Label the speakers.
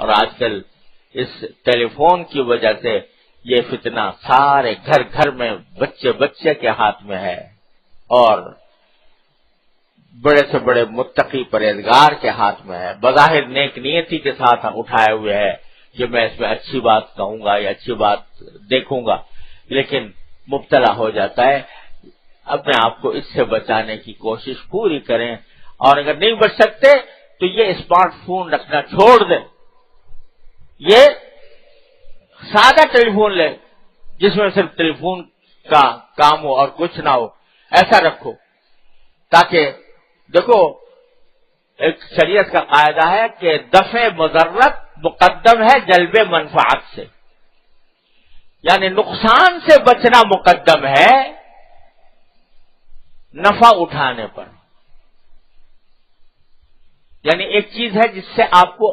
Speaker 1: اور آج کل اس ٹیلی فون کی وجہ سے یہ فتنہ سارے گھر گھر میں بچے بچے کے ہاتھ میں ہے، اور بڑے سے بڑے متقی پرہیزگار کے ہاتھ میں ہے، بظاہر نیک نیتی کے ساتھ اٹھائے ہوئے ہے کہ میں اس میں اچھی بات کہوں گا یا اچھی بات دیکھوں گا، لیکن مبتلا ہو جاتا ہے۔ اپنے آپ کو اس سے بچانے کی کوشش پوری کریں، اور اگر نہیں بچ سکتے تو یہ اسمارٹ فون رکھنا چھوڑ دیں، یہ سادہ ٹیلی فون لے جس میں صرف ٹیلی فون کا کام ہو اور کچھ نہ ہو، ایسا رکھو تاکہ دیکھو ایک شریعت کا قاعدہ ہے کہ دفع مضرت مقدم ہے جلب منفعت سے، یعنی نقصان سے بچنا مقدم ہے نفع اٹھانے پر۔ یعنی ایک چیز ہے جس سے آپ کو